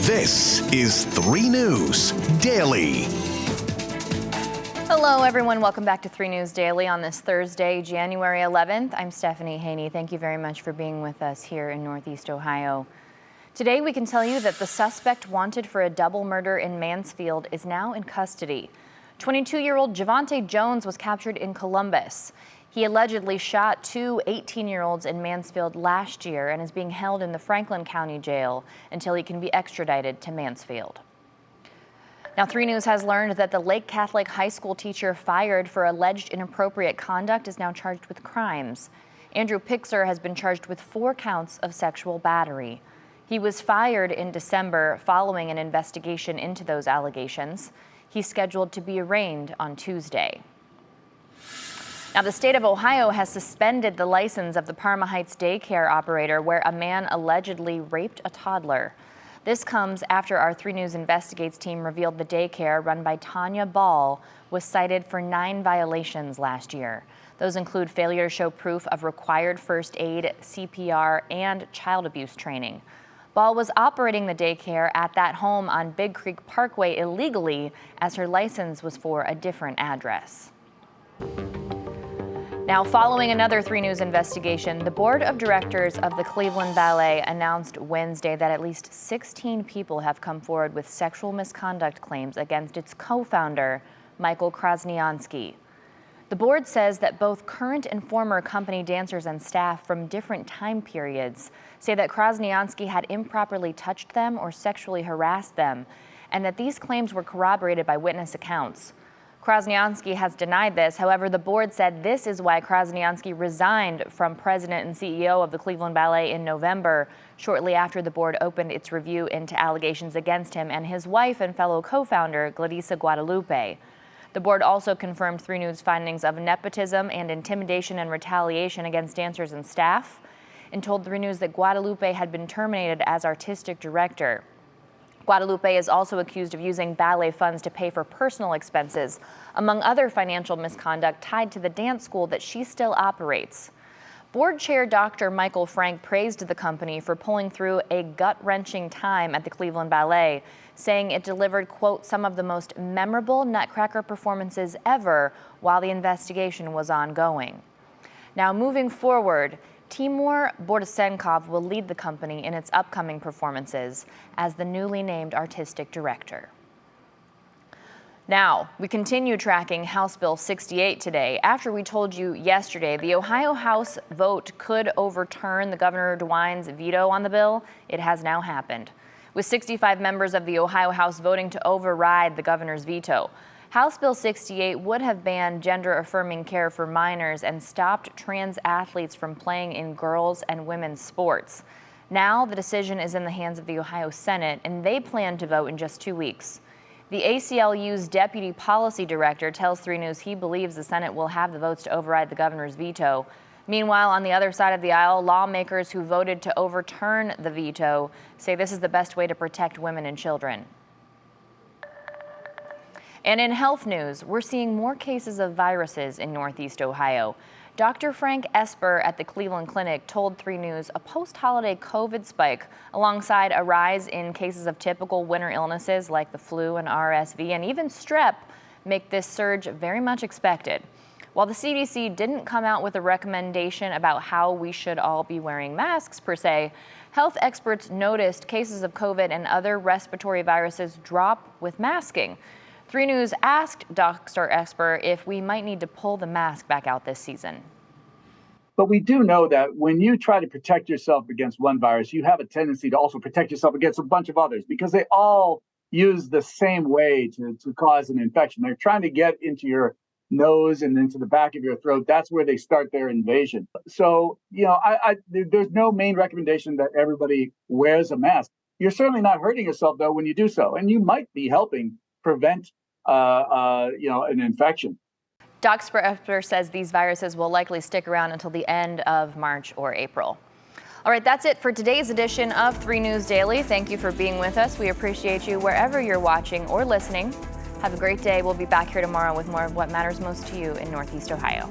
This is 3 News Daily. Hello, everyone. Welcome back to 3 News Daily on this Thursday, January 11th. I'm Stephanie Haney. Thank you very much for being with us here in Northeast Ohio. Today, we can tell you that the suspect wanted for a double murder in Mansfield is now in custody. 22-year-old Javante Jones was captured in Columbus. He allegedly shot 2 18-year-olds in Mansfield last year and is being held in the Franklin County Jail until he can be extradited to Mansfield. Now, 3 News has learned that the Lake Catholic High School teacher fired for alleged inappropriate conduct is now charged with crimes. Andrew Pixer has been charged with 4 counts of sexual battery. He was fired in December following an investigation into those allegations. He's scheduled to be arraigned on Tuesday. Now, the state of Ohio has suspended the license of the Parma Heights daycare operator where a man allegedly raped a toddler. This comes after our 3 News Investigates team revealed the daycare run by Tanya Ball was cited for 9 violations last year. Those include failure to show proof of required first aid, CPR, and child abuse training. Ball was operating the daycare at that home on Big Creek Parkway illegally as her license was for a different address. Now, following another 3 News investigation, the board of directors of the Cleveland Ballet announced Wednesday that at least 16 people have come forward with sexual misconduct claims against its co-founder, Michael Krasniansky. The board says that both current and former company dancers and staff from different time periods say that Krasniansky had improperly touched them or sexually harassed them, and that these claims were corroborated by witness accounts. Krasniansky has denied this. However, the board said this is why Krasniansky resigned from president and CEO of the Cleveland Ballet in November, shortly after the board opened its review into allegations against him and his wife and fellow co-founder, Gladys Guadalupe. The board also confirmed 3 News findings of nepotism and intimidation and retaliation against dancers and staff, and told 3 News that Guadalupe had been terminated as artistic director. Guadalupe is also accused of using ballet funds to pay for personal expenses, among other financial misconduct tied to the dance school that she still operates. Board Chair Dr. Michael Frank praised the company for pulling through a gut-wrenching time at the Cleveland Ballet, saying it delivered, quote, some of the most memorable Nutcracker performances ever while the investigation was ongoing. Now, moving forward, Timur Bordasenkov will lead the company in its upcoming performances as the newly named artistic director. Now, we continue tracking House Bill 68 today. After we told you yesterday the Ohio House vote could overturn the Governor DeWine's veto on the bill, it has now happened, with 65 members of the Ohio House voting to override the governor's veto. House Bill 68 would have banned gender-affirming care for minors and stopped trans athletes from playing in girls' and women's sports. Now the decision is in the hands of the Ohio Senate, and they plan to vote in just 2 weeks. The ACLU's deputy policy director tells 3 News he believes the Senate will have the votes to override the governor's veto. Meanwhile, on the other side of the aisle, lawmakers who voted to overturn the veto say this is the best way to protect women and children. And in health news, we're seeing more cases of viruses in Northeast Ohio. Dr. Frank Esper at the Cleveland Clinic told 3 News a post-holiday COVID spike alongside a rise in cases of typical winter illnesses like the flu and RSV and even strep make this surge very much expected. While the CDC didn't come out with a recommendation about how we should all be wearing masks per se, health experts noticed cases of COVID and other respiratory viruses drop with masking. 3 News asked Dr. Esper if we might need to pull the mask back out this season. But we do know that when you try to protect yourself against one virus, you have a tendency to also protect yourself against a bunch of others because they all use the same way to cause an infection. They're trying to get into your nose and into the back of your throat. That's where they start their invasion. So, there's no main recommendation that everybody wears a mask. You're certainly not hurting yourself, though, when you do so. And you might be helping prevent an infection. Dr. Esper says these viruses will likely stick around until the end of March or April. All right, that's it for today's edition of 3 News Daily. Thank you for being with us. We appreciate you wherever you're watching or listening. Have a great day. We'll be back here tomorrow with more of what matters most to you in Northeast Ohio.